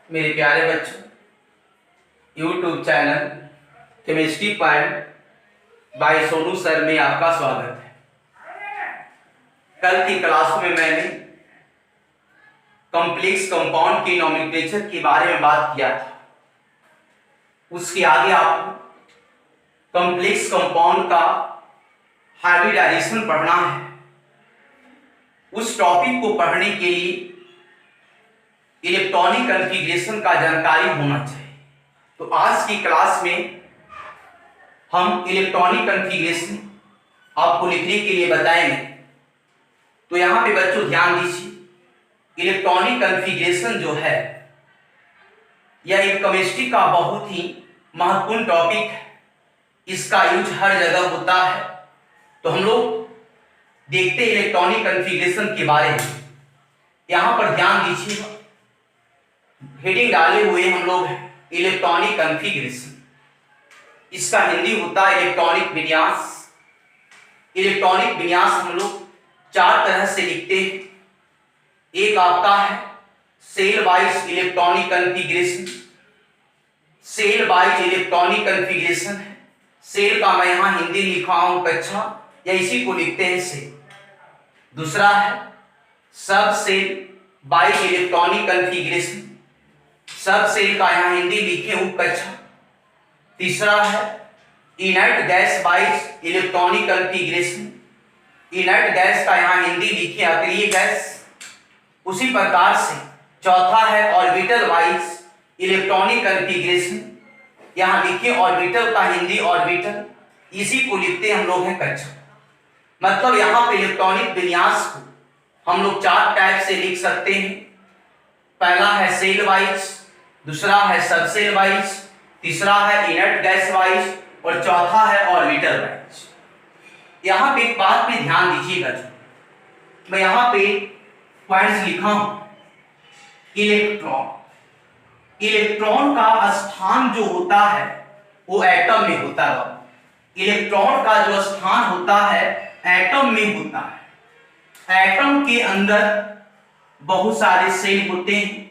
मेरे प्यारे बच्चों, YouTube channel chemistry point by Sonu sir में आपका स्वागत है। कल की क्लास में मैंने कॉम्प्लेक्स कंपाउंड की नोमेनक्लेचर के बारे में बात किया था। उसके आगे आपको कॉम्प्लेक्स कंपाउंड का हाइब्रिडाइजेशन पढ़ना है। उस टॉपिक को पढ़ने के लिए इलेक्ट्रॉनिक कॉन्फ़िगरेशन का जानकारी होना चाहिए। तो आज की क्लास में हम इलेक्ट्रॉनिक कॉन्फ़िगरेशन आपको लिखने के लिए बताएंगे। तो यहाँ पे बच्चों ध्यान दीजिए, इलेक्ट्रॉनिक कॉन्फ़िगरेशन जो है यह एक केमिस्ट्री का बहुत ही महत्वपूर्ण टॉपिक है। इसका यूज हर जगह होता है। तो हम लोग देखते हैं इलेक्ट्रॉनिक कॉन्फ़िगरेशन के बारे में। यहाँ पर ध्यान दीजिएगा, हेडिंग डाले हुए हम लोग इलेक्ट्रॉनिक कॉन्फ़िगरेशन। इसका हिंदी होता है इलेक्ट्रॉनिक विन्यास। इलेक्ट्रॉनिक विन्यास हम लोग चार तरह से लिखते हैं। एक आपका है shell wise electronic configuration. Shell wise electronic configuration है। सेल का मैं यहाँ हिंदी लिखा हूं कक्षा, या इसी को लिखते हैं सेल। दूसरा है सब सेल वाइज इलेक्ट्रॉनिक कॉन्फ़िगरेशन। सब सेल का यहाँ हिंदी लिखे हूं कक्षा। तीसरा है inert gas wise electronic configuration. Inert gas का यहाँ हिंदी लिखे अक्रिय गैस। उसी प्रकार से चौथा है ऑर्बिटल वाइज इलेक्ट्रॉनिक कॉन्फ़िगरेशन। यहाँ लिखे ऑर्बिटल का हिंदी ऑर्बिटल, इसी को लिखते हम लोग हैं कक्षा। मतलब यहाँ पे इलेक्ट्रॉनिक विन्यास को हम लोग चार टाइप से लिख सकते हैं। पहला है सेल वाइज, दूसरा है सब सेल वाइज, तीसरा है इनर्ट गैस वाइज और चौथा है ऑर्बिटल वाइज। यहाँ पे एक बात पे ध्यान दीजिएगा, मैं यहाँ पे पॉइंट्स लिखा हूं। इलेक्ट्रॉन, इलेक्ट्रॉन का स्थान जो होता है वो एटम में होता है। इलेक्ट्रॉन का जो स्थान होता है एटम में होता है। एटम के अंदर बहुत सारे सेल होते हैं।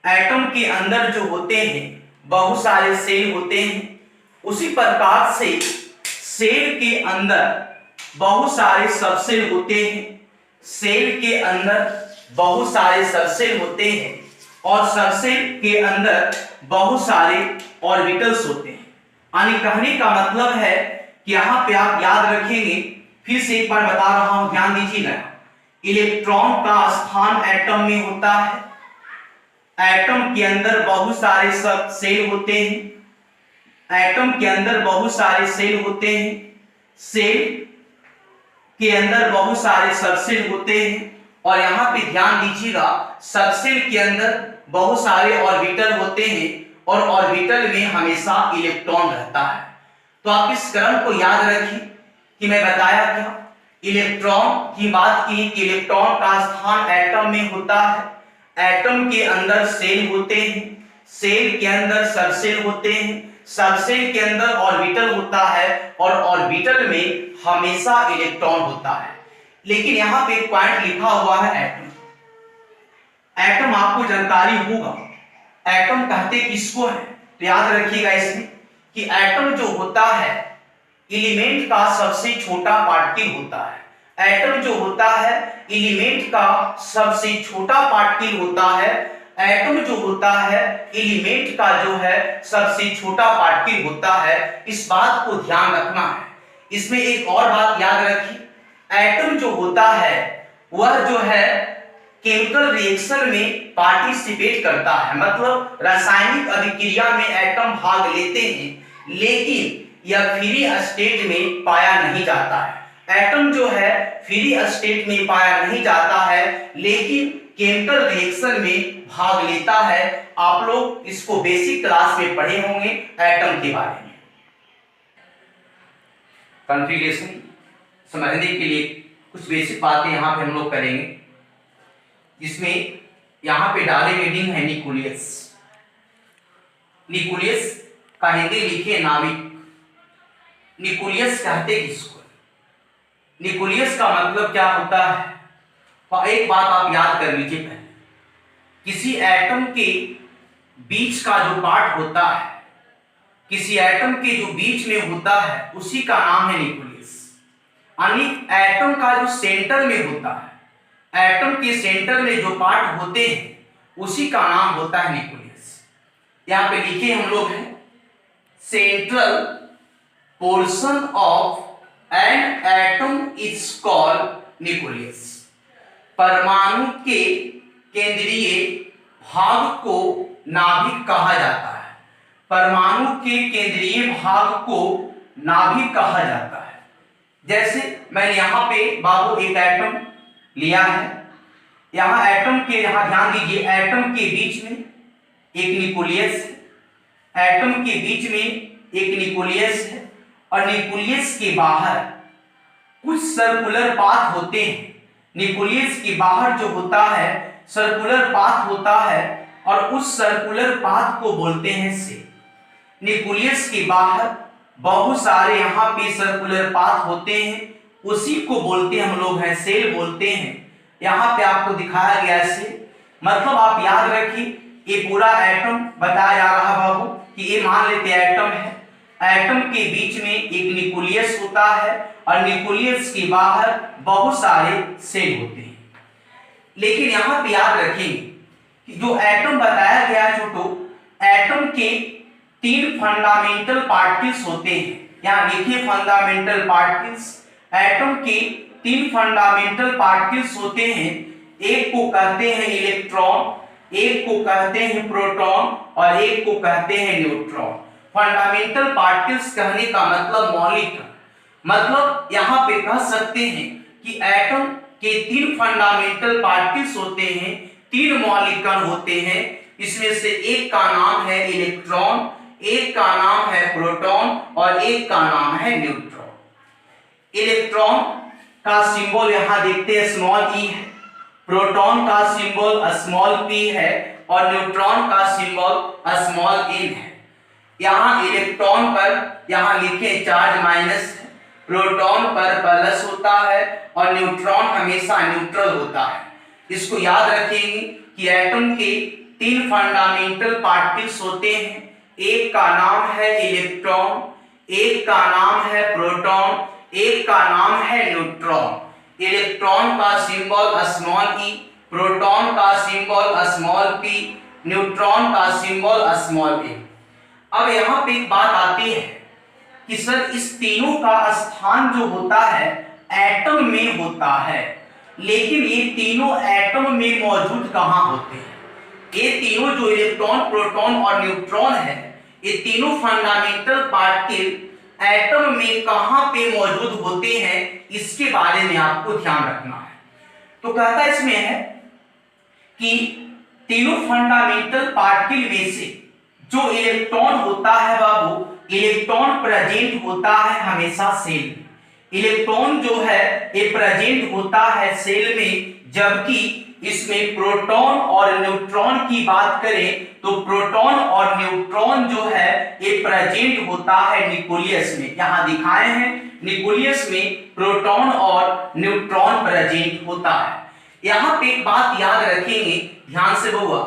एटम के अंदर जो होते हैं बहुत सारे सेल होते हैं। उसी प्रकार से सेल के अंदर बहुत सारे सबसेल होते हैं। सेल के अंदर बहुत सारे सबसेल होते हैं और सबसेल के अंदर बहुत सारे ऑर्बिटल्स होते हैं। यानी कहने का मतलब है कि यहाँ पे आप याद रखेंगे, फिर से एक बार बता रहा हूं, ध्यान दीजिएगा। इलेक्ट्रॉन का स्थान एटम में होता है। एटम के अंदर बहुत सारे सब सेल होते हैं। एटम के अंदर बहुत सारे सेल होते हैं। सेल के अंदर बहुत सारे सबसेल होते हैं और यहाँ पे ध्यान दीजिएगा, सबसेल के अंदर बहुत सारे ऑर्बिटल होते हैं और ऑर्बिटल में हमेशा इलेक्ट्रॉन रहता है। तो आप इस क्रम को याद रखिए कि मैं बताया क्या, इलेक्ट्रॉन की बात की कि इलेक्ट्रॉन का स्थान एटम में होता है। एटम के अंदर सेल होते हैं। सेल के अंदर सबसेल होते हैं। सबसेल के अंदर ऑर्बिटल होता है और ऑर्बिटल में हमेशा इलेक्ट्रॉन होता है। लेकिन यहाँ पे एक पॉइंट लिखा हुआ है एटम। एटम आपको जानकारी होगा, एटम कहते किसको है? तो याद रखिएगा इसमें कि एटम जो होता है एलिमेंट का सबसे छोटा पार्टिकल होता है। एटम जो होता है एलिमेंट का सबसे छोटा पार्टिकल होता है। एटम जो होता है एलिमेंट का जो है सबसे छोटा पार्टिकल होता है। इस बात को ध्यान रखना है। इसमें एक और बात याद रखिए, एटम जो होता है वह जो है केमिकल रिएक्शन में पार्टिसिपेट करता है। मतलब रासायनिक अभिक्रिया में एटम भाग लेते हैं, लेकिन यह फ्री स्टेट में पाया नहीं जाता है। एटम जो है फ्री स्टेट में पाया नहीं जाता है, लेकिन केमिकल रिएक्शन में भाग लेता है। आप लोग इसको बेसिक क्लास में पढ़े होंगे एटम के बारे में। कॉन्फ़िगरेशन समझने के लिए कुछ बेसिक बातें यहाँ पे हम लोग करेंगे, जिसमें यहाँ पे डाले हेडिंग है न्यूक्लियस। न्यूक्लियस का हिंदी लिखिए नाभिक। न्यूक्लियस कहते किसको? न्यूक्लियस का मतलब क्या होता है? एक बात आप याद कर लीजिए, पहले किसी एटम के बीच का जो पार्ट होता है, किसी एटम के जो बीच में होता है उसी का नाम है न्यूक्लियस। यानी एटम का जो सेंटर में होता है, एटम के सेंटर में जो पार्ट होते हैं उसी का नाम होता है न्यूक्लियस। यहां पे लिखे हम लोग हैं central portion of an atom is called nucleus. परमाणु के केंद्रीय भाग को नाभिक कहा जाता है। परमाणु के केंद्रीय भाग को नाभिक कहा जाता है। जैसे मैंने यहां पे बाबू एक एटम लिया है, यहां एटम के, यहां ध्यान दीजिए, एटम के बीच में एक न्यूक्लियस है, एटम के बीच में एक न्यूक्लियस है और न्यूक्लियस के बाहर कुछ सर्कुलर पाथ होते हैं। न्यूक्लियस के बाहर जो होता है सर्कुलर पाथ होता है और उस सर्कुलर पाथ को बोलते हैं सेल। न्यूक्लियस के बाहर बहुत सारे यहाँ पे सर्कुलर पाथ होते हैं, उसी को बोलते हैं हम लोग हैं सेल बोलते हैं। यहाँ पे आपको दिखाया गया सेल, मतलब आप याद रखिए ये पूरा एटम बताया जा रहा बाबू कि ये मान लेते हैं एटम है, एटम के बीच में एक न्यूक्लियस होता है और न्यूक्लियस के बाहर बहुत सारे सेल होते हैं। लेकिन यहाँ पे याद रखेंगे कि जो एटम बताया गया छोटो, एटम के 3 फंडामेंटल पार्टिकल्स होते हैं। यहाँ देखिए फंडामेंटल पार्टिकल्स, एटम के 3 फंडामेंटल पार्टिकल्स होते हैं। एक को कहते हैं इलेक्ट्रॉन, एक को कहते हैं प्रोटॉन और एक को कहते हैं न्यूट्रॉन। फंडामेंटल पार्टिकल्स कहने का मतलब मौलिक, मतलब यहाँ पे कह सकते हैं कि एटम के 3 फंडामेंटल पार्टिकल्स होते हैं, 3 मौलिक कण होते हैं। इसमें से एक का नाम है इलेक्ट्रॉन, एक का नाम है प्रोटॉन और एक का नाम है न्यूट्रॉन। इलेक्ट्रॉन का सिंबल यहाँ देखते हैं स्मॉल ई है, प्रोटॉन का सिंबल स्मॉल पी है और न्यूट्रॉन का सिंबल स्मॉल एन है। यहाँ इलेक्ट्रॉन पर यहाँ लिखे चार्ज माइनस है, प्रोटॉन पर प्लस होता है और न्यूट्रॉन हमेशा न्यूट्रल होता है। इसको याद रखेंगे कि एटम के 3 फंडामेंटल पार्टिकल्स होते हैं, एक का नाम है इलेक्ट्रॉन, एक का नाम है प्रोटॉन, एक का नाम है न्यूट्रॉन। इलेक्ट्रॉन का सिंबल स्मॉल ई, प्रोटॉन का सिंबल स्मॉल पी, न्यूट्रॉन का सिंबल स्मॉल ए। अब यहाँ पे एक बात आती है कि सर इस तीनों का स्थान जो होता है एटम में होता है, लेकिन ये तीनों एटम में मौजूद कहाँ होते हैं? ये तीनों जो इलेक्ट्रॉन, प्रोटॉन और न्यूट्रॉन है, ये तीनों फंडामेंटल पार्टिकल एटम में कहाँ पे मौजूद होते हैं, इसके बारे में आपको ध्यान रखना है। तो कहता इसमें है कि तीनों फंडामेंटल पार्टिकल में से जो इलेक्ट्रॉन होता है बाबू, इलेक्ट्रॉन प्रेजेंट होता है हमेशा सेल में। इलेक्ट्रॉन जो है ये प्रेजेंट होता है सेल में, जबकि इसमें प्रोटॉन और न्यूट्रॉन की बात करें तो प्रोटॉन और न्यूट्रॉन जो है ये प्रेजेंट होता है न्यूक्लियस में। यहाँ दिखाए हैं न्यूक्लियस में प्रोटॉन और न्यूट्रॉन प्रेजेंट होता है। यहाँ पे एक बात याद रखेंगे ध्यान से बउआ,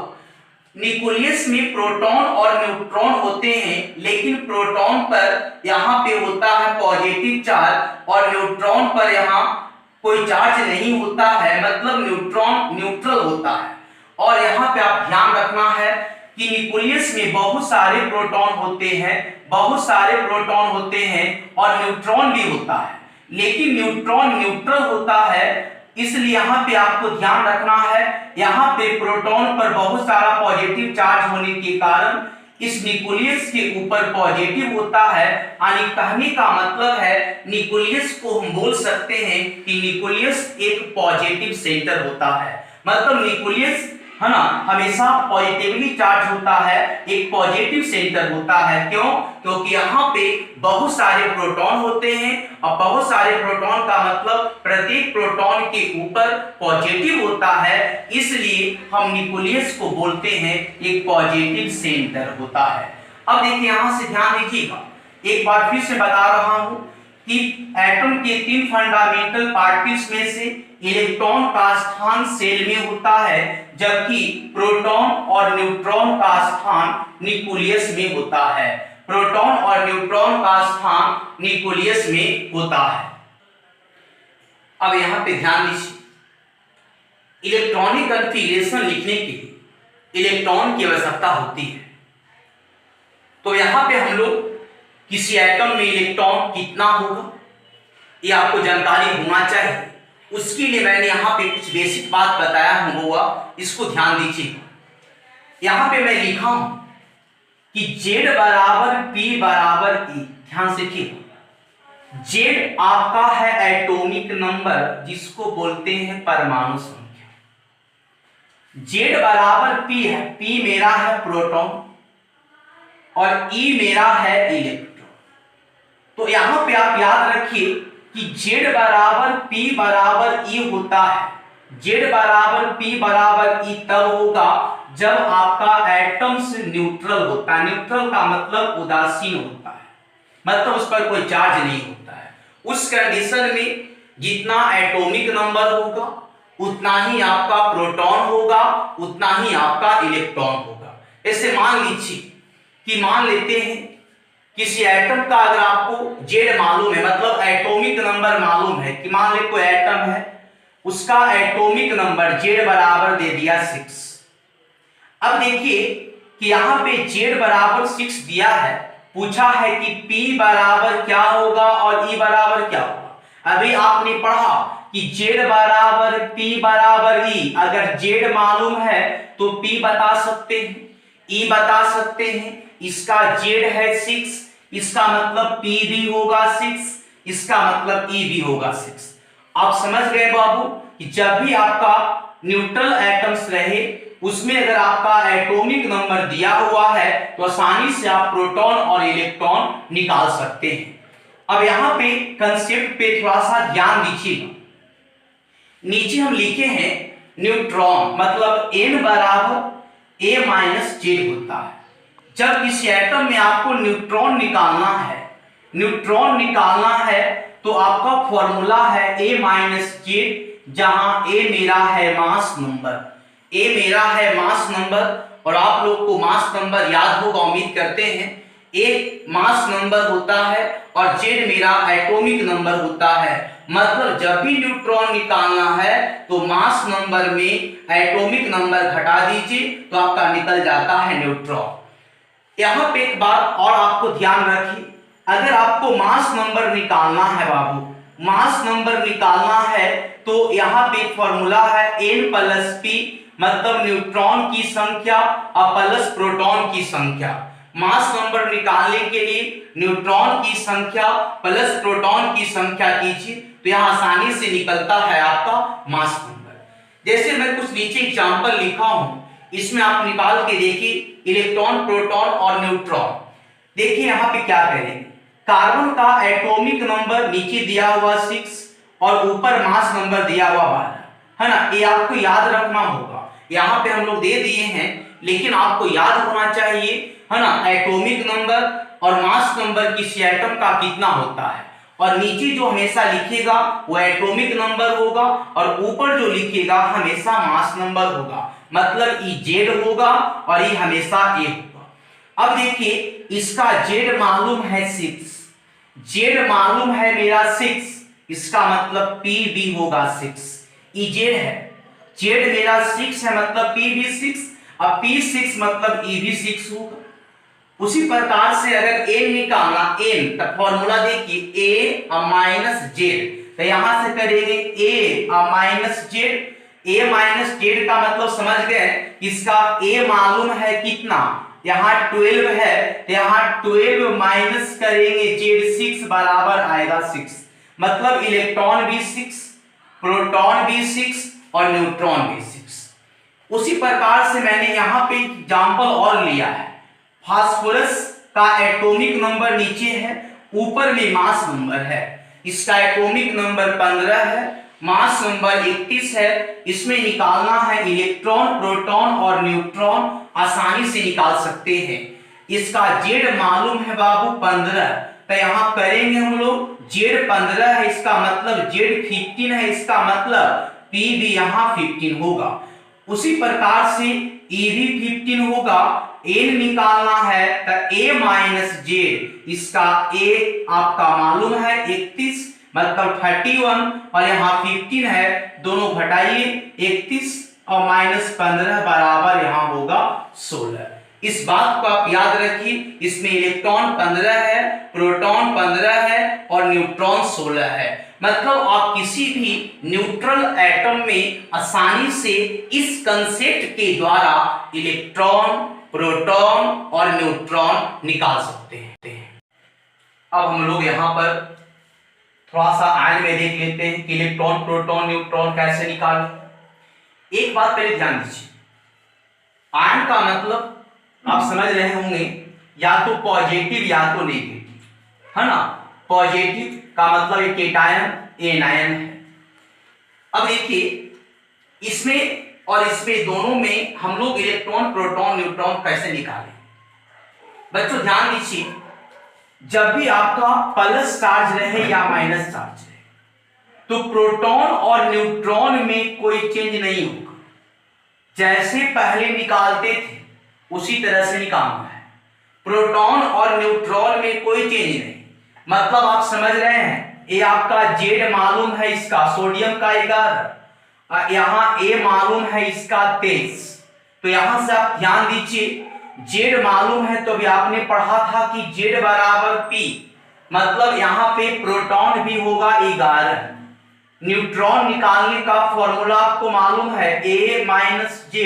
न्यूक्लियस में प्रोटॉन और न्यूट्रॉन होते हैं, लेकिन प्रोटॉन पर यहाँ पे होता है पॉजिटिव चार्ज और न्यूट्रॉन पर यहाँ कोई चार्ज नहीं होता है, मतलब न्यूट्रॉन न्यूट्रल होता है। और यहाँ पे आप ध्यान रखना है कि न्यूक्लियस में बहुत सारे प्रोटॉन होते हैं, बहुत सारे प्रोटॉन होते हैं और न्यूट्रॉन भी होता है, लेकिन न्यूट्रॉन न्यूट्रल होता है। इसलिए यहाँ पे आपको ध्यान रखना है, यहाँ पे प्रोटॉन पर बहुत सारा पॉजिटिव चार्ज होने के कारण इस न्यूक्लियस के ऊपर पॉजिटिव होता है। यानी कहने का मतलब है न्यूक्लियस को हम बोल सकते हैं कि न्यूक्लियस एक पॉजिटिव सेंटर होता है, मतलब न्यूक्लियस है ना हमेशा पॉजिटिवली चार्ज होता है, एक पॉजिटिव सेंटर होता है। क्यों? क्योंकि यहाँ पे बहुत सारे प्रोटॉन होते हैं और बहुत सारे प्रोटॉन का मतलब प्रत्येक प्रोटॉन के ऊपर पॉजिटिव होता है, इसलिए हम न्यूक्लियस को बोलते हैं एक पॉजिटिव सेंटर होता है। अब देखिए यहाँ से ध्यान दीजिएगा, एक बार फिर से बता रहा हूं कि एटम के 3 फंडामेंटल पार्टिकल्स में से इलेक्ट्रॉन का स्थान सेल में होता है, जबकि प्रोटॉन और न्यूट्रॉन का स्थान न्यूक्लियस में होता है। प्रोटॉन और न्यूट्रॉन का स्थान न्यूक्लियस में होता है। अब यहां पे ध्यान दीजिए, इलेक्ट्रॉनिक कॉन्फ़िगरेशन लिखने के लिए इलेक्ट्रॉन की आवश्यकता होती है। तो यहां पे हम लोग किसी एटम में इलेक्ट्रॉन कितना होगा ये आपको जानकारी होना चाहिए। उसके लिए मैंने यहाँ पे कुछ बेसिक बात बताया हुआ, इसको ध्यान दीजिए। यहाँ पे मैं लिखा हूं कि Z बराबर P बराबर E। ध्यान से देखिए, Z आपका है एटॉमिक नंबर, जिसको बोलते हैं परमाणु संख्या। Z बराबर P है, P मेरा है प्रोटॉन और E मेरा है इलेक्ट्रॉन। तो यहां पे आप याद रखिए कि Z बराबर P बराबर E होता है। Z बराबर P बराबर E तब होगा जब आपका एटम्स न्यूट्रल होता है। न्यूट्रल का मतलब उदासीन होता है, मतलब उस पर कोई चार्ज नहीं होता है। उस कंडीशन में जितना एटॉमिक नंबर होगा उतना ही आपका प्रोटॉन होगा, उतना ही आपका इलेक्ट्रॉन होगा। ऐसे मान लीजिए कि मान लेते हैं किसी एटम का अगर आपको Z मालूम है, मतलब एटॉमिक नंबर मालूम है कि मान ले कोई एटम है, उसका एटॉमिक नंबर Z बराबर दे दिया 6। अब देखिए कि यहाँ पे Z बराबर 6 दिया है, पूछा है कि P बराबर क्या होगा और E बराबर क्या होगा। अभी आपने पढ़ा कि Z बराबर P बराबर E, अगर Z मालूम है तो P बता सकते हैं, E बता सकते हैं। इसका Z है 6, इसका मतलब P भी होगा 6, इसका मतलब E भी होगा 6। आप समझ गए बाबू कि जब भी आपका न्यूट्रल एटम्स रहे उसमें अगर आपका एटॉमिक नंबर दिया हुआ है तो आसानी से आप प्रोटॉन और इलेक्ट्रॉन निकाल सकते हैं। अब यहां पे कंसेप्ट पे थोड़ा सा ध्यान दीजिएगा। नीचे हम लिखे हैं न्यूट्रॉन, मतलब N बराबर A माइनस Z होता है। जब किसी एटम में आपको न्यूट्रॉन निकालना है तो आपका फॉर्मूला है A माइनस Z, जहां A मेरा है मास नंबर, और आप लोग को मास नंबर याद होगा, उम्मीद करते हैं। A मास नंबर होता है और Z मेरा एटॉमिक नंबर होता है। मतलब जब भी न्यूट्रॉन निकालना है तो मास नंबर में एटॉमिक नंबर घटा दीजिए तो आपका निकल जाता है न्यूट्रॉन। यहां पे एक बात और आपको ध्यान रखिए, अगर आपको मास नंबर निकालना है बाबू, मास नंबर निकालना है तो यहाँ पे फॉर्मूला है N प्लस P, मतलब न्यूट्रॉन की संख्या और प्लस प्रोटॉन की संख्या। मास नंबर निकालने के लिए न्यूट्रॉन की संख्या प्लस प्रोटॉन की संख्या कीजिए तो यहाँ आसानी से निकलता है आपका मास नंबर। जैसे मैं कुछ नीचे एग्जांपल लिखा हूं, इसमें आप निकाल के देखिए इलेक्ट्रॉन, प्रोटॉन और न्यूट्रॉन। देखिए यहाँ पे क्या करेंगे, कार्बन का एटॉमिक नंबर नीचे दिया हुआ 6 और ऊपर मास नंबर दिया हुआ 12 है ना, ये आपको याद रखना होगा। यहाँ पे हम लोग दे दिए हैं लेकिन आपको याद होना चाहिए है ना, एटॉमिक नंबर और मास नंबर किसी एटम का कितना होता है। और नीचे जो हमेशा लिखेगा वो एटॉमिक नंबर होगा और ऊपर जो लिखेगा हमेशा मास नंबर होगा, मतलब ई Z होगा और ये हमेशा A होगा। अब देखिए इसका Z मालूम है 6, Z मालूम है मेरा 6, इसका मतलब P भी होगा 6। ई Z है, Z मेरा 6 है मतलब P भी 6, अब P 6 मतलब E भी 6 होगा। उसी प्रकार से अगर N निकालना, N का फॉर्मूला देखिए A माइनस Z, तो यहां से करेंगे A minus Z। A minus Z का मतलब समझ गए, इसका A मालूम है कितना, यहाँ 12 है, तो यहाँ 12 माइनस करेंगे Z 6 बराबर आएगा 6, मतलब इलेक्ट्रॉन भी 6, प्रोटॉन भी 6 और न्यूट्रॉन भी 6। उसी प्रकार से मैंने यहाँ पे एग्जांपल और लिया है, फास्फोरस का एटॉमिक नंबर नीचे है, ऊपर में मास नंबर है। इसका एटॉमिक नंबर 15 है, मास नंबर 31 है। इसमें निकालना है इलेक्ट्रॉन, प्रोटॉन और न्यूट्रॉन, आसानी से निकाल सकते हैं। इसका Z मालूम है बाबू 15, तो यहाँ करेंगे हम लोग Z15 है इसका मतलब Z15 है इसका मतलब P भी यहाँ 15 होगा। उसी प्रकार से A भी 15 होगा। N निकालना है तो A माइनस Z, इसका A आपका मालूम है 31 मतलब 31 और यहाँ 15 है, दोनों घटाइए 31 और माइनस 15 बराबर यहाँ होगा 16। इस बात को आप याद रखिए, इसमें इलेक्ट्रॉन 15 है, प्रोटॉन 15 है और न्यूट्रॉन 16 है। मतलब आप किसी भी न्यूट्रल एटम में आसानी से इस कंसेप्ट के द्वारा इलेक्ट्रॉन, प्रोटॉन और न्यूट्रॉन निकाल सकते हैं। अब हम लोग यहाँ पर थोड़ा सा आयन में देख लेते हैं कि इलेक्ट्रॉन, प्रोटॉन, न्यूट्रॉन कैसे निकालें। एक बात पहले ध्यान दीजिए, आयन का मतलब आप समझ रहे होंगे या तो पॉजिटिव या तो नेगेटिव, है ना। पॉजिटिव का मतलब एक केटायन, एनायन है। अब देखिए इसमें और इसमें दोनों में हम लोग इलेक्ट्रॉन, प्रोटॉन, न्यूट्रॉन कैसे निकालें। बच्चों ध्यान दीजिए, जब भी आपका प्लस चार्ज रहे या माइनस चार्ज रहे तो प्रोटॉन और न्यूट्रॉन में कोई चेंज नहीं होगा। जैसे पहले निकालते थे उसी तरह से निकालना है। प्रोटॉन और न्यूट्रॉन में कोई चेंज नहीं, मतलब आप समझ रहे हैं। ये आपका Z मालूम है इसका सोडियम का 11, यहाँ A मालूम है इसका 23। तो यहां से आप ध्यान दीजिए, Z मालूम है तो भी आपने पढ़ा था कि Z बराबर P, मतलब यहाँ पे प्रोटॉन भी होगा 11। न्यूट्रॉन निकालने का फॉर्मूला आपको मालूम है A माइनस Z,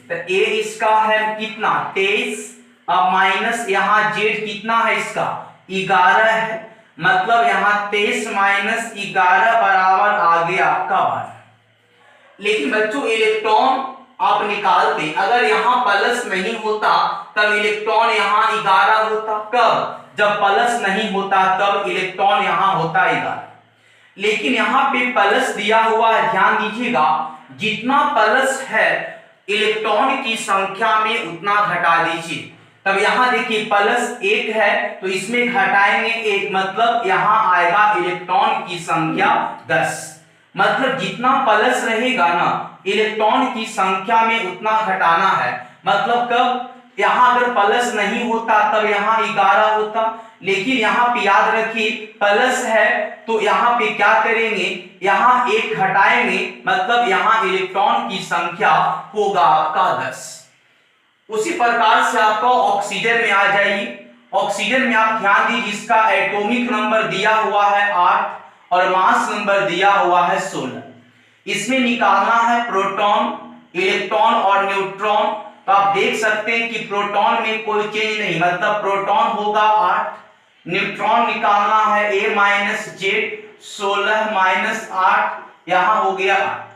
तो A इसका है कितना 23 और माइनस यहाँ Z कितना है इसका 11 है, मतलब यहाँ 23 माइनस 11 बराबर आ गया आपका 12। लेकिन बच्चों इलेक्ट्रॉन आप निकालते, अगर यहाँ प्लस नहीं होता तब इलेक्ट्रॉन यहाँ 11 होता। कब? जब प्लस नहीं होता तब इलेक्ट्रॉन यहाँ होता 11। लेकिन यहाँ पे प्लस दिया हुआ है, ध्यान दीजिएगा, जितना प्लस है इलेक्ट्रॉन की संख्या में उतना घटा दीजिए। तब यहाँ देखिए प्लस 1 है तो इसमें घटाएंगे 1, मतलब यहाँ आएगा इलेक्ट्रॉन की संख्या 10। मतलब जितना प्लस रहेगा ना इलेक्ट्रॉन की संख्या में उतना घटाना है। मतलब कब? यहाँ अगर प्लस नहीं होता तब यहाँ 11 होता, लेकिन यहाँ पे याद रखिए प्लस है तो यहाँ पे क्या करेंगे, यहाँ 1 घटाएंगे, मतलब यहाँ इलेक्ट्रॉन की संख्या होगा आपका 10। उसी प्रकार से आपका ऑक्सीजन में आ जाइए। ऑक्सीजन में आप ध्यान दीजिए, इसका एटॉमिक नंबर दिया हुआ है 8 और मास नंबर दिया हुआ है 16। इसमें निकालना है प्रोटॉन, इलेक्ट्रॉन और न्यूट्रॉन। तो आप देख सकते हैं कि प्रोटॉन में कोई चेंज नहीं, मतलब प्रोटॉन होगा 8, न्यूट्रॉन निकालना है A माइनस Z, 16 माइनस 8 यहाँ हो गया 8।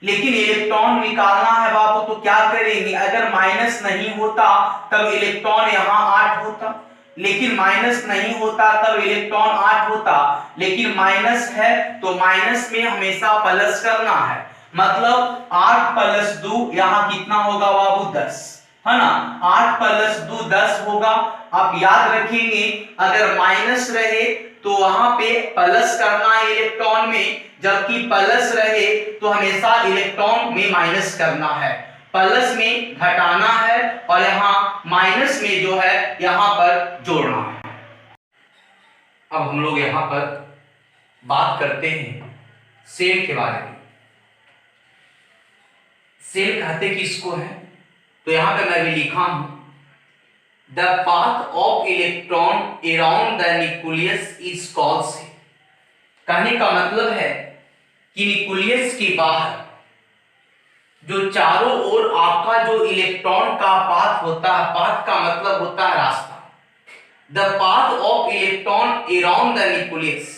लेकिन इलेक्ट्रॉन निकालना है बाबू तो क्या करेंगे, अगर माइनस नहीं होता तब इलेक्ट्रॉन यहाँ 8 होता, लेकिन माइनस नहीं होता तब इलेक्ट्रॉन 8 होता, लेकिन माइनस है तो माइनस में हमेशा प्लस करना है। मतलब 8 प्लस 2 यहाँ कितना होगा बाबू 10, है ना। 8 प्लस 2 10 होगा। आप याद रखेंगे अगर माइनस रहे तो वहां पे प्लस करना है इलेक्ट्रॉन में, जबकि प्लस रहे तो हमेशा इलेक्ट्रॉन में माइनस करना है। प्लस में घटाना है और यहाँ माइनस में जो है यहाँ पर जोड़ना है। अब हम लोग यहाँ पर बात करते हैं सेल के बारे में। सेल कहते किसको है, तो यहाँ पे मैं भी लिखा हूं the path of electron around the nucleus is called shell. कहने का मतलब है कि न्यूक्लियस के बाहर जो चारों ओर आपका जो इलेक्ट्रॉन का पाथ होता है, पाथ का मतलब होता है रास्ता। The path of electron around the nucleus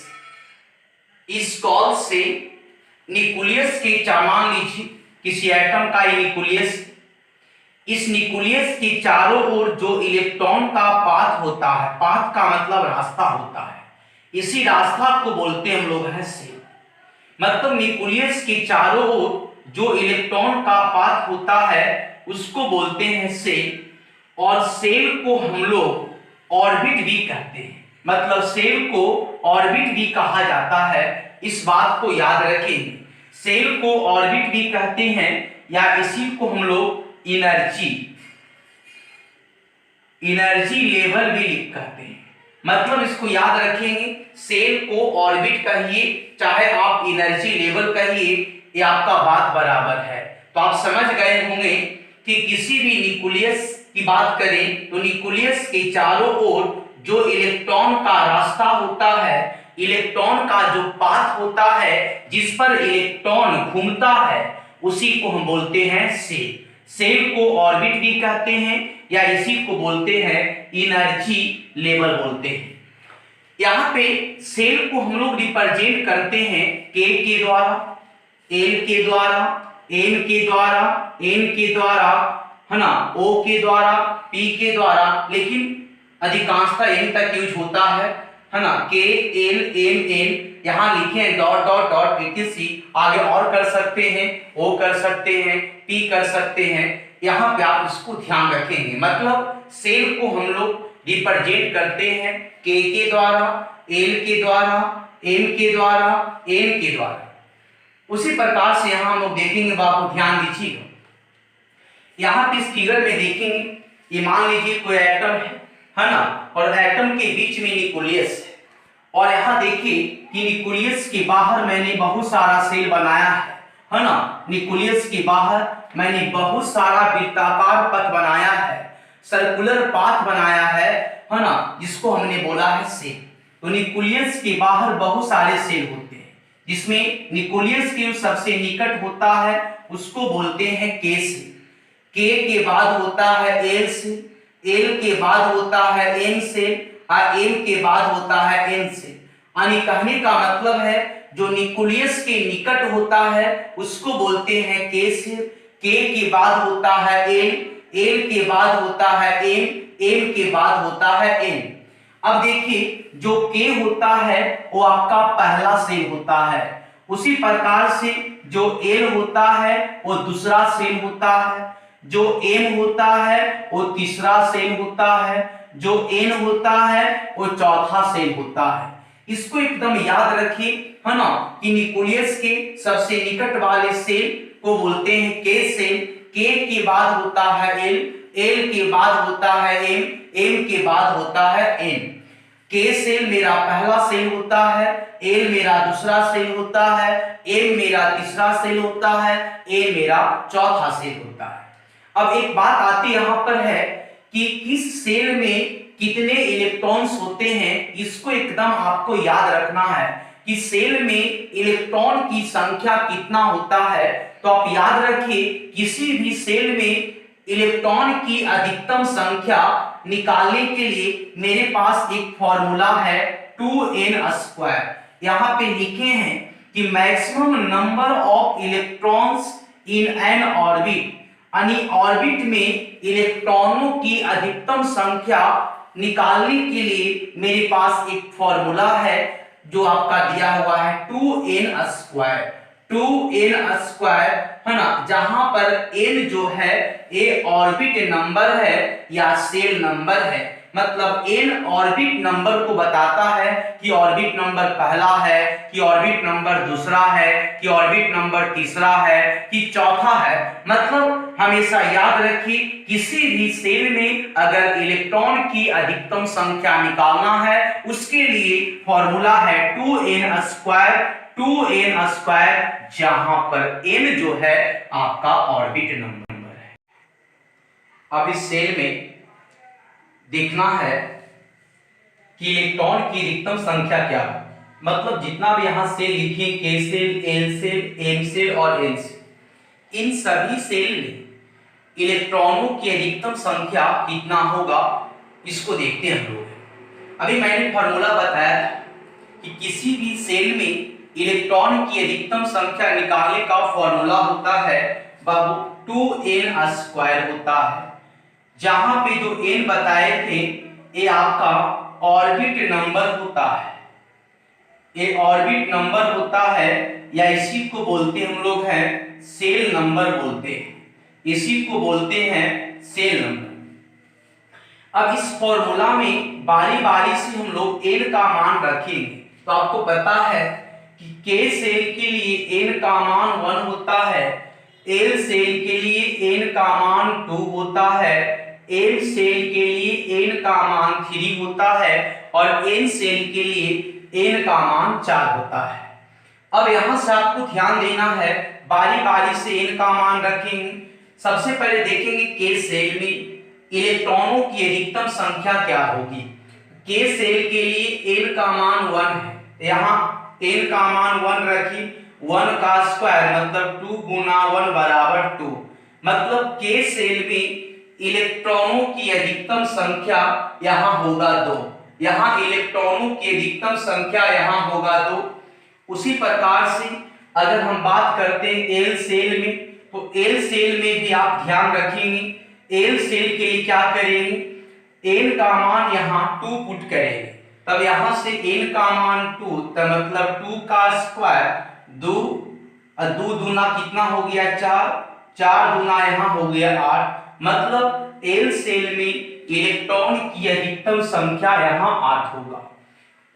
is called shell. Nucleus के मान लीजिए किसी एटम का न्यूक्लियस, इस न्यूक्लियस के चारों ओर जो इलेक्ट्रॉन का पाथ होता है, पाथ का मतलब रास्ता होता है, इसी रास्ता को बोलते हैं हम लोग है सेल। मतलब न्यूक्लियस के चारों ओर जो इलेक्ट्रॉन का पाथ होता है उसको बोलते हैं सेल। और सेल को हम लोग ऑर्बिट भी कहते हैं, मतलब सेल को ऑर्बिट भी कहा जाता है, इस बात को याद रखेंगे। सेल को ऑर्बिट भी कहते हैं या इसी को हम लोग एनर्जी लेवल भी कहते हैं। मतलब इसको याद रखेंगे, सेल को ऑर्बिट कहिए चाहे आप एनर्जी लेवल कहिए, ये आपका बात बराबर है। तो आप समझ गए होंगे कि किसी भी न्यूक्लियस की बात करें तो न्यूक्लियस के चारों ओर जो इलेक्ट्रॉन का रास्ता होता है, इलेक्ट्रॉन का जो पाथ होता है, जिस पर इलेक्ट्रॉन घूमता है, उसी को हम बोलते हैं सेल। सेल को ऑर्बिट भी कहते हैं या इसी को बोलते हैं एनर्जी लेवल बोलते हैं। यहाँ पे सेल को हम लोग रिप्रेजेंट करते हैं के द्वारा, एल के द्वारा, एम के द्वारा, एन के द्वारा, है ना, ओ के द्वारा, पी के द्वारा, लेकिन अधिकांशतः एन तक यूज होता है ना, के एल एम एन, यहाँ लिखे हैं डॉट डॉट डॉट etc। आगे और कर सकते हैं, ओ कर सकते हैं, पी कर सकते हैं। यहाँ पे आप इसको ध्यान रखेंगे। मतलब सेल को हम लोग रिप्रेजेंट करते हैं के द्वारा, एल के द्वारा, एम के द्वारा, एन के द्वारा। उसी प्रकार से यहाँ हम लोग देखेंगे, बाबू ध्यान दीजिएगा। यहाँ पे इस फिगर में देखेंगे, ये मान लीजिए कोई एटम है ना, और एटम के बीच में न्यूक्लियस है, और यहाँ देखिए कि न्यूक्लियस के बाहर मैंने बहुत सारा सेल बनाया है ना। न्यूक्लियस के बाहर मैंने बहुत सारा वृत्ताकार पथ बनाया है, सर्कुलर पाथ बनाया है ना, जिसको हमने बोला है सेल। तो न्यूक्लियस के बाहर बहुत सारे सेल होते हैं, जिसमें न्यूक्लियस के सबसे निकट होता है उसको बोलते हैं के सेल। के बाद होता है एल सेल, एल के बाद होता है एम सेल, और एम के बाद होता है एन सेल। यानी कहने का मतलब है जो न्यूक्लियस के निकट होता है उसको बोलते हैं के सेल, के बाद होता है एल, एल के बाद होता है एम, एम के बाद होता है एन। अब देखिए जो के होता है वो आपका पहला सेल होता है, उसी प्रकार से जो एल होता है वो दूसरा सेल होता है, जो एम होता है वो तीसरा सेल होता है, जो एन होता है वो चौथा सेल होता है। इसको एकदम याद रखिए, है ना, कि न्यूक्लियस के सबसे निकट वाले सेल को बोलते हैं के सेल, के बाद होता है एल, एल के बाद होता है एम, एम के बाद होता है एन। के सेल मेरा पहला सेल होता है, एल मेरा दूसरा सेल होता है, एम मेरा तीसरा सेल होता है, ए मेरा चौथा सेल होता है। अब एक बात आती यहाँ पर है कि किस सेल में कितने इलेक्ट्रॉन्स होते हैं, इसको एकदम आपको याद रखना है कि सेल में इलेक्ट्रॉन की संख्या कितना होता है। तो आप याद रखिए किसी भी सेल में इलेक्ट्रॉन की अधिकतम संख्या निकालने के लिए मेरे पास एक फॉर्मूला है 2n²। यहाँ पे लिखे हैं कि maximum number of electrons in an orbit, यानी ऑर्बिट में इलेक्ट्रॉनों की अधिकतम संख्या निकालने के लिए मेरे पास एक फॉर्मूला है जो आपका दिया हुआ है 2n²। 2n² है ना, जहां पर n जो है ये ऑर्बिट नंबर है या सेल नंबर है। मतलब n ऑर्बिट नंबर को बताता है कि ऑर्बिट नंबर पहला है, कि ऑर्बिट नंबर दूसरा है, कि ऑर्बिट नंबर तीसरा है, कि चौथा है। मतलब हमेशा याद रखिए किसी भी सेल में अगर इलेक्ट्रॉन की अधिकतम संख्या निकालना है उसके लिए फॉर्मूला है 2n²। 2n², जहां पर n जो है आपका ऑर्बिट नंबर है। अब इस सेल में देखना है कि इलेक्ट्रॉन की अधिकतम संख्या क्या है। मतलब जितना भी यहां सेल लिखे, K shell, L shell, M shell और एन सेल, इन सभी सेल में इलेक्ट्रॉनों की अधिकतम संख्या कितना होगा इसको देखते हैं हम लोग। अभी मैंने फॉर्मूला बताया कि किसी भी सेल में इलेक्ट्रॉन की अधिकतम संख्या निकालने का फॉर्मूला होता है बाबू 2n² होता है, जहां पे जो n बताए थे ये आपका ऑर्बिट नंबर होता है, ये ऑर्बिट नंबर होता है या इसी को बोलते हम लोग हैं सेल नंबर बोलते हैं, इसी को बोलते हैं सेल नंबर। अब इस फॉर्मूला में बारी बारी से हम लोग n का मान रखेंगे। तो आपको पता है कि k सेल के लिए n का मान 1 होता है, l सेल के लिए n का मान 2 होता है, m सेल के लिए n का मान 3 होता है और n सेल के लिए n का मान 4 होता है। अब यहां से आपको ध्यान देना है, बारी बारी से n का मान रखेंगे। सबसे पहले देखेंगे k सेल में इलेक्ट्रॉनों की अधिकतम संख्या क्या होगी। k सेल के लिए n का मान 1 है, यहाँ n का मान 1 रखी, 1 का स्क्वायर मतलब 2 गुना 1 बराबर 2, मतलब k सेल में इलेक्ट्रॉनों की अधिकतम संख्या यहाँ होगा 2, यहाँ इलेक्ट्रॉनों की अधिकतम संख्या यहाँ होगा 2। उसी प्रकार से अगर हम बात करते हैं L सेल में, तो L सेल में भी आप ध्यान रखेंगे, L सेल के लिए क्या करेंगे, n का मान यहाँ 2 पुट करेंगे, तब यहाँ से n का मान 2, तो मतलब 2 का स्क्वायर 2 और 2 दूना कितना हो गया 4, 4 दूना यहाँ हो गया 8, मतलब L सेल में इलेक्ट्रॉन की अधिकतम संख्या यहाँ 8 होगा।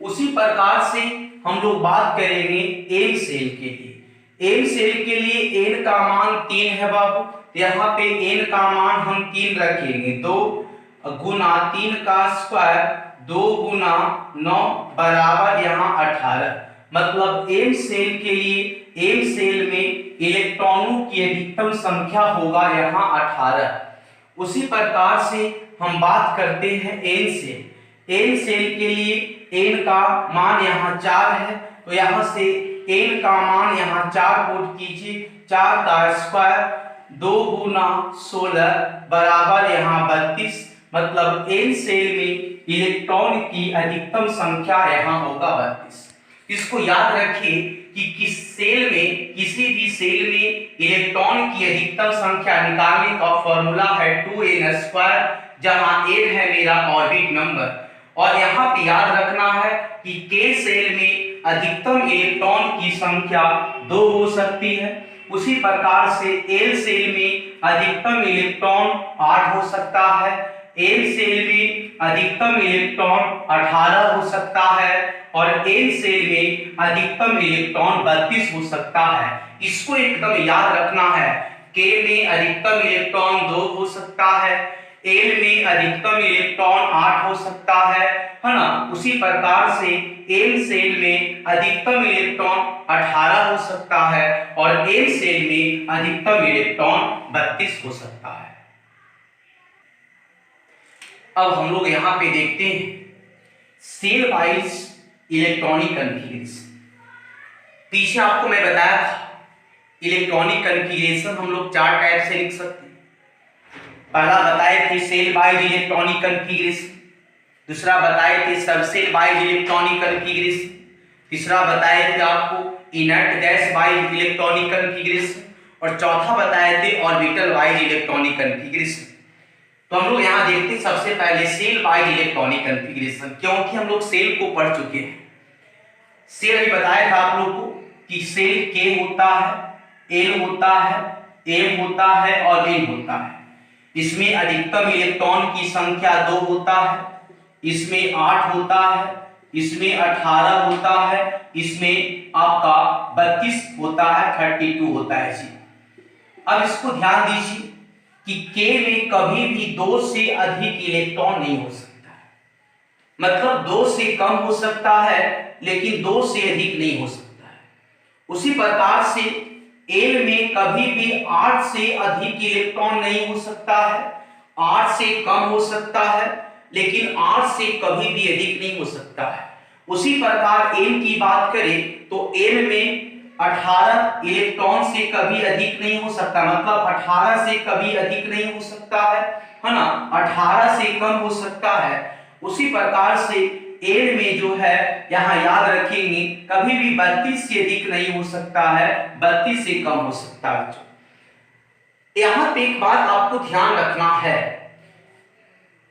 उसी प्रकार से हम लोग बात करेंगे M सेल के लिए। M सेल के लिए n का मान 3 है बाबू, यहाँ पे n का मान हम 3 रखेंगे, 2 गुना 3 का स्क्वायर 2 गुना 9 बराबर यहाँ 18, मतलब M सेल के लिए M सेल में इलेक्ट्रॉनों की अधिकतम संख्या होगा यहाँ 18। उसी प्रकार से हम बात करते हैं N सेल। N सेल के लिए n का मान यहाँ 4 है, तो यहाँ से n का मान यहाँ 4 पुट कीजिए, 4 का स्क्वायर 2 गुना 16 बराबर यहाँ 32, मतलब n सेल में इलेक्ट्रॉन की अधिकतम संख्या यहाँ होगा 32। इसको याद रखिए कि किसी भी सेल में इलेक्ट्रॉन की अधिकतम संख्या निकालने का फॉर्मूला है 2n², जहां n है मेरा ऑर्बिट नंबर। और यहाँ पे याद रखना है कि K सेल में अधिकतम इलेक्ट्रॉन की संख्या 2 हो सकती है। उसी प्रकार से L सेल में अधिकतम इलेक्ट्रॉन 8 हो सकता है, M सेल में अधिकतम इलेक्ट्रॉन 18 हो सकता है और N सेल में अधिकतम इलेक्ट्रॉन 32 हो सकता है। इसको एकदम याद रखना है, K में अधिकतम इलेक्ट्रॉन 2 हो सकता है, L में अधिकतम इलेक्ट्रॉन 8 हो सकता है ना। उसी प्रकार से M सेल में अधिकतम इलेक्ट्रॉन 18 हो सकता है और N सेल में अधिकतम इलेक्ट्रॉन 32 हो सकता है। अब हम लोग यहाँ पे देखते हैं सेल वाइज इलेक्ट्रॉनिक कॉन्फ़िगरेशन। पीछे आपको मैं बताया था इलेक्ट्रॉनिक कॉन्फ़िगरेशन हम लोग 4 टाइप से लिख सकते हैं। पहला बताए थे सेल वाइज इलेक्ट्रॉनिक कॉन्फ़िगरेशन, दूसरा बताए थे सबसेल वाइज इलेक्ट्रॉनिक कॉन्फ़िगरेशन, तीसरा बताए थे आपको inert gas wise electronic configuration और चौथा बताए थे ऑर्बिटल वाइज इलेक्ट्रॉनिक कॉन्फ़िगरेशन। तो हम लोग यहाँ देखते हैं सबसे पहले सेल वाइज इलेक्ट्रॉनिक कॉन्फ़िगरेशन, क्योंकि हम लोग सेल को पढ़ चुके हैं। सेल अभी बताया था आप लोग को कि सेल K होता है, L होता है, M होता है और N होता है। इसमें अधिकतम इलेक्ट्रॉन की संख्या 2 होता है, इसमें 8 होता है, इसमें 18 होता है, इसमें आपका 32 होता है, 32 होता है जी। अब इसको ध्यान दीजिए कि K में कभी भी 2 से अधिक इलेक्ट्रॉन नहीं हो सकता है, मतलब 2 से कम हो सकता है लेकिन 2 से अधिक नहीं हो सकता है। उसी प्रकार से L में कभी भी 8 से अधिक इलेक्ट्रॉन नहीं हो सकता है, 8 से कम हो सकता है लेकिन 8 से कभी भी अधिक नहीं हो सकता है। उसी प्रकार M की बात करें तो L में 18 इलेक्ट्रॉन से कभी अधिक नहीं हो सकता, मतलब 18 से कभी अधिक नहीं हो सकता है ना, 18 से कम हो सकता है। उसी प्रकार से L में जो है यहाँ याद रखेंगे कभी भी 32 से अधिक नहीं हो सकता है, 32 से कम हो सकता है। यहाँ पे एक बात आपको ध्यान रखना है,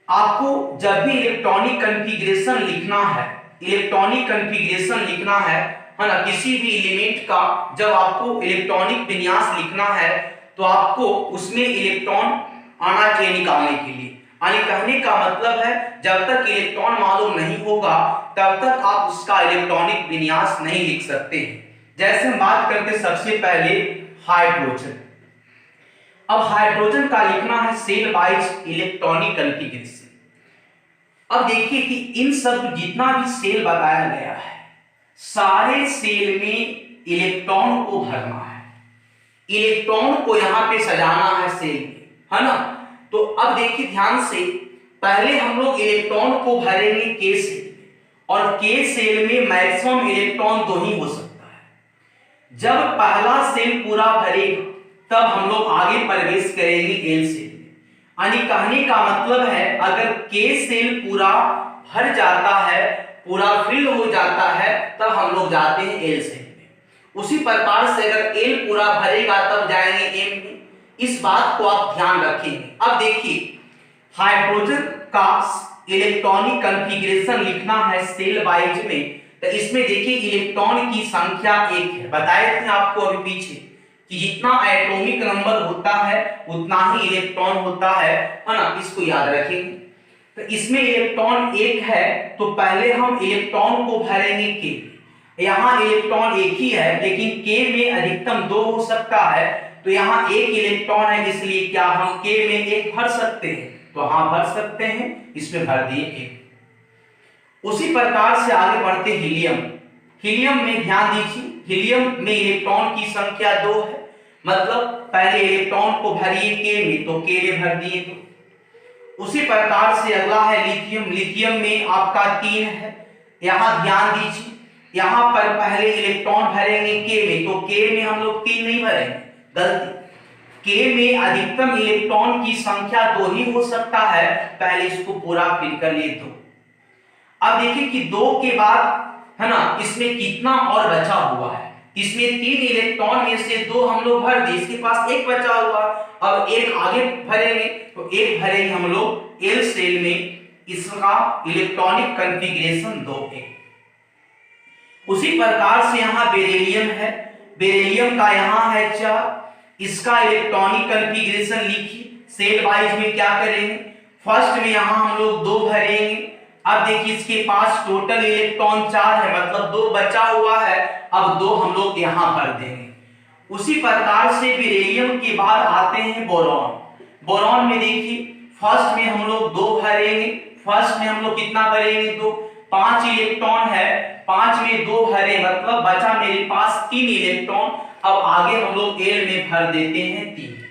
आपको जब भी इलेक्ट्रॉनिक कॉन्फ़िगरेशन लिखना है, इलेक्ट्रॉनिक कॉन्फ़िगरेशन लिखना है ना, किसी भी एलिमेंट का जब आपको इलेक्ट्रॉनिक विन्यास लिखना है तो आपको उसमें इलेक्ट्रॉन आना चाहिए निकालने के लिए। यानी कहने का मतलब है जब तक इलेक्ट्रॉन मालूम नहीं होगा तब तक आप उसका इलेक्ट्रॉनिक विन्यास नहीं लिख सकते। जैसे हम बात करते सबसे पहले हाइड्रोजन। अब हाइड्रोजन का लिखना है सेल वाइज इलेक्ट्रॉनिक कॉन्फ़िगरेशन। अब देखिए कि इन सब जितना भी सेल बताया गया है सारे सेल में इलेक्ट्रॉन को भरना है, इलेक्ट्रॉन को यहां पे सजाना है सेल में, है ना। तो अब देखिए ध्यान से, पहले हम लोग इलेक्ट्रॉन को भरेंगे के सेल में, और के सेल में मैक्सिमम इलेक्ट्रॉन दो ही हो सकता है। जब पहला सेल पूरा भरेगा तब हम लोग आगे प्रवेश करेंगे एल सेल में। यानी कहने का मतलब है अगर के सेल पूरा भर जाता है, पूरा फिल हो जाता है, तब हम लोग जाते हैं एल सेल में। उसी प्रकार से अगर एल पूरा भरेगा तब जाएंगे एम में। इस बात को आप ध्यान रखेंगे। अब देखिए हाइड्रोजन का इलेक्ट्रॉनिक कॉन्फ़िगरेशन लिखना है सेल वाइज में, तो इसमें देखिए इलेक्ट्रॉन की संख्या 1 है। बताए थे आपको अभी पीछे कि जितना एटॉमिक नंबर होता है उतना ही इलेक्ट्रॉन होता है ना, इसको याद रखेंगे। तो इसमें इलेक्ट्रॉन 1 है तो पहले हम इलेक्ट्रॉन को भरेंगे के। यहाँ इलेक्ट्रॉन 1 ही है लेकिन के में अधिकतम 2 हो सकता है, तो यहाँ 1 इलेक्ट्रॉन है, इसलिए क्या हम के में 1 भर सकते हैं? तो हाँ भर सकते हैं, इसमें भर दिए 1। उसी प्रकार से आगे बढ़ते हीलियम। हीलियम में ध्यान दीजिए, हीलियम में इलेक्ट्रॉन की संख्या 2 है, मतलब पहले इलेक्ट्रॉन को भरिए के में तो के में भर दिए 2। उसी प्रकार से अगला है लिथियम। लिथियम में आपका 3 है। यहां ध्यान दीजिए, यहां पर पहले इलेक्ट्रॉन भरेंगे के में, तो के में हम लोग 3 नहीं भरेंगे, गलती। के में अधिकतम इलेक्ट्रॉन की संख्या 2 ही हो सकता है, पहले इसको पूरा फिल कर लिए 2। अब देखिए कि 2 के बाद है ना इसमें कितना और बचा हुआ है। इसमें 3 इलेक्ट्रॉन में से 2 हम लोग भर दिए, इसके पास 1 बचा हुआ। अब 1 आगे भरेंगे, तो 1 भरेंगे हम लोग एल सेल में, इसका इलेक्ट्रॉनिक कॉन्फ़िगरेशन 2 है। उसी प्रकार से यहाँ बेरिलियम है। बेरिलियम का यहाँ है 4, इसका इलेक्ट्रॉनिक कॉन्फ़िगरेशन लिखिए। सेल वाइज में क्या करेंगे, फर्स्ट में यहाँ हम लोग 2 भरेंगे। अब देखिए इसके पास टोटल इलेक्ट्रॉन 4 है, मतलब 2 बचा हुआ है, अब 2 हम लोग यहाँ भर देंगे। उसी प्रकार से बेरिलियम के बाद आते हैं बोरॉन। बोरॉन में देखिए फर्स्ट में हम लोग 2 भरेंगे, फर्स्ट में हम लोग कितना भरेंगे 2, 5 इलेक्ट्रॉन है, 5 में 2 भरे, मतलब बचा मेरे पास 3 इलेक्ट्रॉन। अब आगे हम लोग एल में भर देते हैं 3।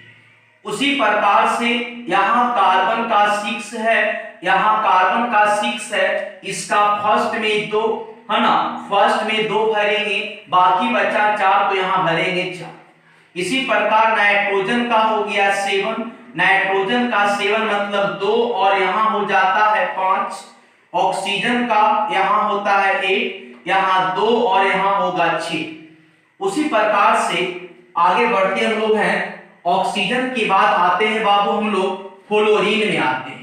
उसी प्रकार से यहाँ कार्बन का 6 है, यहाँ कार्बन का 6 है, इसका फर्स्ट में 2 है ना, फर्स्ट में 2 भरेंगे, बाकी बचा 4, तो यहाँ भरेंगे 4। इसी प्रकार नाइट्रोजन का हो गया 7, नाइट्रोजन का 7 मतलब 2 और यहाँ हो जाता है 5। ऑक्सीजन का यहाँ होता है 8, यहाँ 2 और यहाँ होगा 6। उसी प्रकार से आगे बढ़ते हम लोग हैं, ऑक्सीजन के बाद आते हैं बाबू हम लोग फ्लोरीन में आते हैं।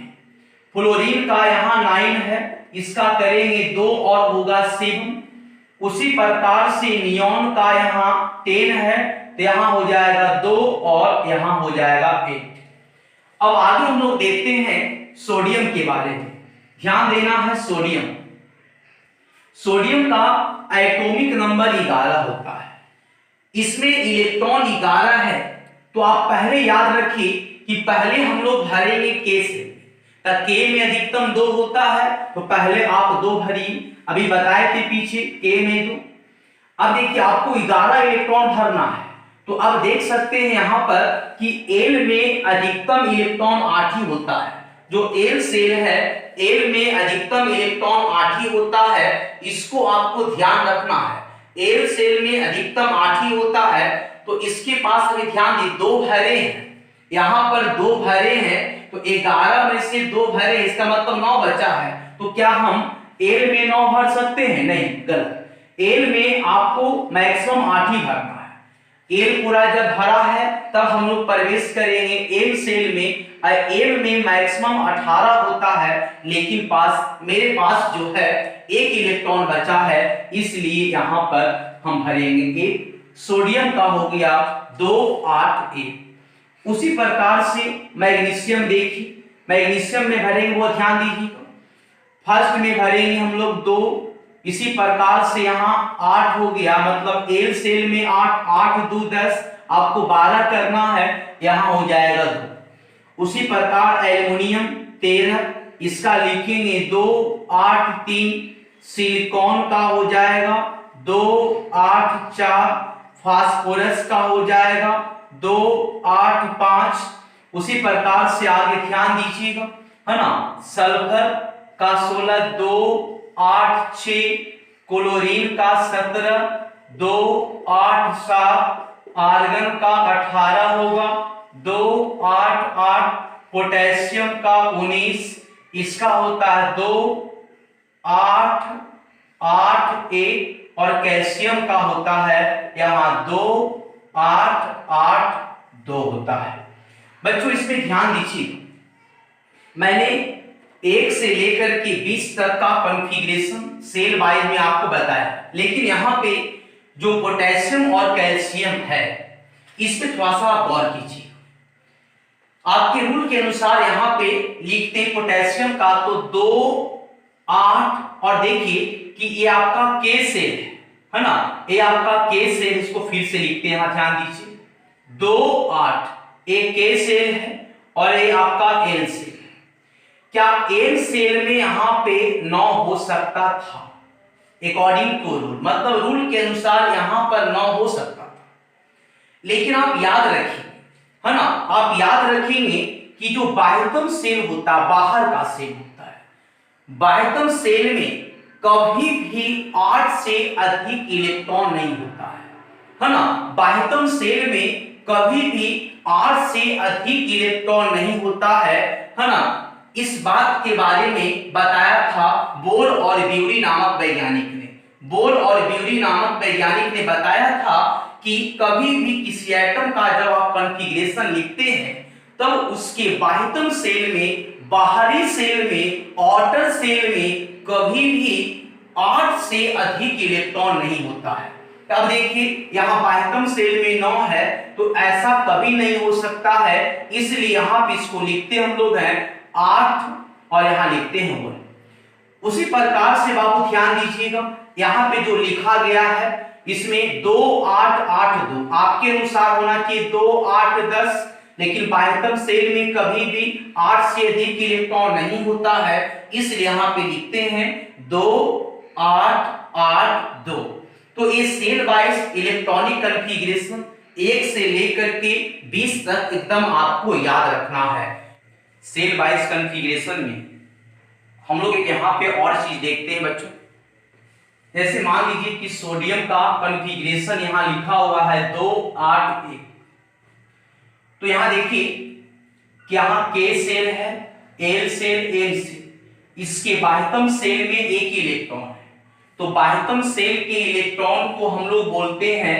फ्लोरीन का यहाँ 9 है, इसका करेंगे 2 और होगा 7। उसी प्रकार से नियॉन का यहाँ 10 है, तो यहाँ हो जाएगा 2 और यहाँ हो जाएगा 8। अब आगे हम लोग देखते हैं सोडियम के बारे में। ध्यान देना है सोडियम। सोडियम का एटॉमिक नंबर 11 होता है, इसमें इलेक्ट्रॉन 11 है, तो आप पहले याद रखिए कि पहले हम लोग भरेंगे के से, के में अधिकतम 2 होता है, तो पहले आप 2 भरिए। अभी बताए थे पीछे के में 2। अब देखिए आपको 11 इलेक्ट्रॉन भरना है, तो अब देख सकते हैं यहाँ पर कि एल में अधिकतम इलेक्ट्रॉन 8 ही होता है। जो एल सेल है, एल में अधिकतम इलेक्ट्रॉन 8 ही होता है, इसको आपको ध्यान रखना है। एल सेल में अधिकतम 8 ही होता है, तो इसके पास अभी ध्यान दी 2 भरे हैं, यहाँ पर 2 भरे हैं, तो 11 में से 2 भरे, इसका मतलब 9 बचा है। तो क्या हम एल में 9 भर सकते हैं? नहीं, गलत। एल में आपको मैक्सिमम 8 ही भरना है। एल पूरा जब भरा है तब हम लोग प्रवेश करेंगे एल सेल में। एल में मैक्सिमम 18 होता है, लेकिन मेरे पास जो है 1 इलेक्ट्रॉन बचा है, इसलिए यहाँ पर हम भरेंगे 1। सोडियम का हो गया 2, 8, 1। उसी प्रकार से मैग्नीशियम देखिए, मैग्नीशियम में भरेंगे वो ध्यान दीजिएगा। फर्स्ट में भरेंगे हम लोग 2, इसी प्रकार से यहाँ 8 हो गया, मतलब एल सेल में 8, 8 2 10, आपको 12 करना है, यहाँ हो जाएगा 2। उसी प्रकार एल्युमिनियम 13, इसका लिखेंगे 2 8 3, सिलिकॉन का हो जाएगा 2 8 4, फास्फोरस का हो जाएगा 2 8 5। उसी प्रकार से आगे ध्यान दीजिएगा, है ना, सल्फर का 16, 2 8 6, क्लोरीन का 17, 2 8 7, आर्गन का 18 होगा 2 8 8, पोटेशियम का 19, इसका होता है 2 8 8 1, और कैल्शियम का होता है यहाँ 2 8 8 2 होता है। बच्चों इसमें ध्यान दीजिए, मैंने 1 से लेकर के 20 तक का कॉन्फ़िगरेशन सेल वाइज में आपको बताया, लेकिन यहाँ पे जो पोटेशियम और कैल्शियम है इस पे थोड़ा सा गौर कीजिए। आपके रूल के अनुसार यहाँ पे लिखते हैं पोटेशियम का तो 2 8, और देखिए कि ये आपका के सेल है ना, ये आपका के सेल, इसको फिर से लिखते हैं, यहाँ ध्यान दीजिए 2 8, एक के सेल है और ये आपका एल सेल। क्या एल सेल में यहाँ पे 9 हो सकता था? अकॉर्डिंग टू रूल, मतलब रूल के अनुसार यहां पर 9 हो सकता था, लेकिन आप याद रखिए, है ना, आप याद रखेंगे कि जो बाह्यतम सेल होता है, बाहर का सेल होता है, बाह्यतम सेल में कभी भी 8 से अधिक इलेक्ट्रॉन नहीं होता है ना, बाह्यतम सेल में कभी भी 8 से अधिक इलेक्ट्रॉन नहीं होता है ना। इस बात के बारे में बताया था बोल और ब्यूरी नामक वैज्ञानिक ने। बोल और ब्यूरी नामक वैज्ञानिक ने बताया था कि कभी भी किसी एटम का जब आप कॉन्फ़िगरेशन लिखते हैं तब उसके बाह्यतम सेल में, बाहरी सेल में, आउटर सेल में कभी भी 8 से अधिक इलेक्ट्रॉन नहीं होता है। अब देखिए यहाँ बाह्यतम सेल में 9 है, तो ऐसा कभी नहीं हो सकता है, इसलिए यहाँ पे इसको लिखते हम लोग हैं 8 और यहाँ लिखते हैं 1। उसी प्रकार से बाबू ध्यान दीजिएगा, यहाँ पे जो लिखा गया है इसमें 2 8 8 2, आपके अनुसार होना चाहिए 2 8 10, लेकिन बाह्यतम सेल में कभी भी 8 से अधिक इलेक्ट्रॉन नहीं होता है, इसलिए यहाँ पे लिखते हैं 2 8 8 2। तो ये सेल वाइज इलेक्ट्रॉनिक कॉन्फ़िगरेशन 1 से लेकर के 20 तक एकदम आपको याद रखना है। सेल वाइज कॉन्फ़िगरेशन में हम लोग यहाँ पे और चीज देखते हैं बच्चों, जैसे मान लीजिए कि सोडियम का कॉन्फ़िगरेशन यहाँ लिखा हुआ है 2 8 1, तो यहाँ देखिए कि यहाँ के सेल है, एल सेल, एम सेल, इसके बाह्यतम सेल में एक इलेक्ट्रॉन है, तो बाह्यतम सेल के इलेक्ट्रॉन को हम लोग बोलते हैं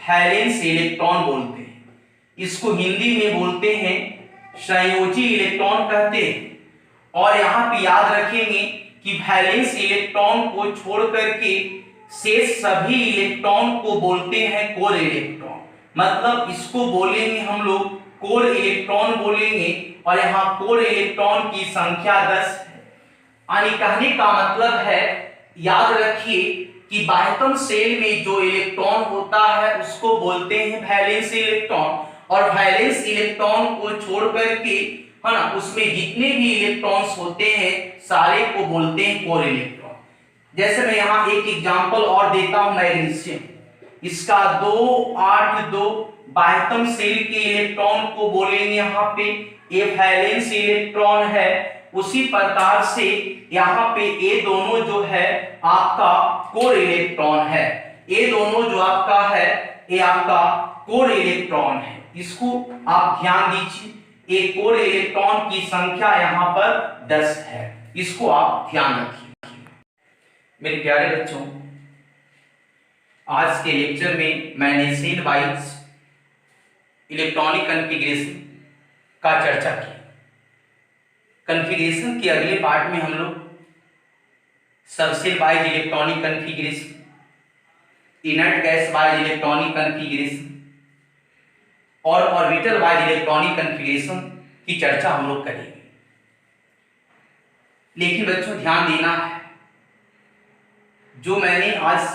वैलेंस इलेक्ट्रॉन बोलते हैं, इसको हिंदी में बोलते हैं संयोजी इलेक्ट्रॉन कहते हैं। और यहाँ पे याद रखेंगे कि वैलेंस इलेक्ट्रॉन को छोड़ करके शेष सभी इलेक्ट्रॉन को बोलते हैं कोर इलेक्ट्रॉन, मतलब इसको बोलेंगे हम लोग कोर इलेक्ट्रॉन बोलेंगे, और यहाँ कोर इलेक्ट्रॉन की संख्या 10 है। यानी कहने का मतलब है, याद रखिए कि बाह्यतम सेल में जो इलेक्ट्रॉन होता है उसको बोलते हैं वैलेंस इलेक्ट्रॉन, और वैलेंस इलेक्ट्रॉन को छोड़ करके, है ना, उसमें जितने भी इलेक्ट्रॉन्स होते हैं सारे को बोलते हैं कोर इलेक्ट्रॉन। जैसे मैं यहाँ एक एग्जांपल और देता हूं, मैग्नीशियम, इसका 2 8 2, बाह्यतम सेल के इलेक्ट्रॉन को बोलेंगे यहाँ पे ये वैलेंस इलेक्ट्रॉन है। उसी प्रकार से यहाँ पे ये दोनों जो है आपका कोर इलेक्ट्रॉन है, ये दोनों जो आपका है ये आपका कोर इलेक्ट्रॉन है, इसको आप ध्यान दीजिए, ये कोर इलेक्ट्रॉन की संख्या यहाँ पर 10 है, इसको आप ध्यान रखिए। मेरे प्यारे बच्चों, आज के लेक्चर में मैंने सेल वाइज इलेक्ट्रॉनिक कॉन्फ़िगरेशन का चर्चा की। कॉन्फ़िगरेशन के अगले पार्ट में हम लोग subshell wise electronic configuration, inert gas wise electronic configuration और ऑर्बिटल वाइज इलेक्ट्रॉनिक कॉन्फ़िगरेशन की चर्चा हम लोग करेंगे। लेकिन बच्चों ध्यान देना है, जो मैंने आज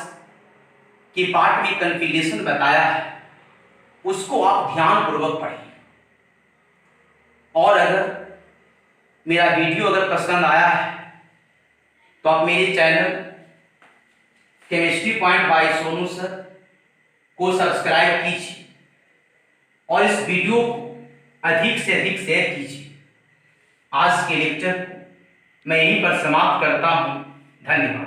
के पाठ में कॉन्फ़िगरेशन बताया है उसको आप ध्यानपूर्वक पढ़िए। और अगर मेरा वीडियो अगर पसंद आया है तो आप मेरे channel chemistry point by Sonu sir को सब्सक्राइब कीजिए और इस वीडियो को अधिक से अधिक शेयर कीजिए। आज के लेक्चर को मैं यहीं पर समाप्त करता हूं। धन्यवाद।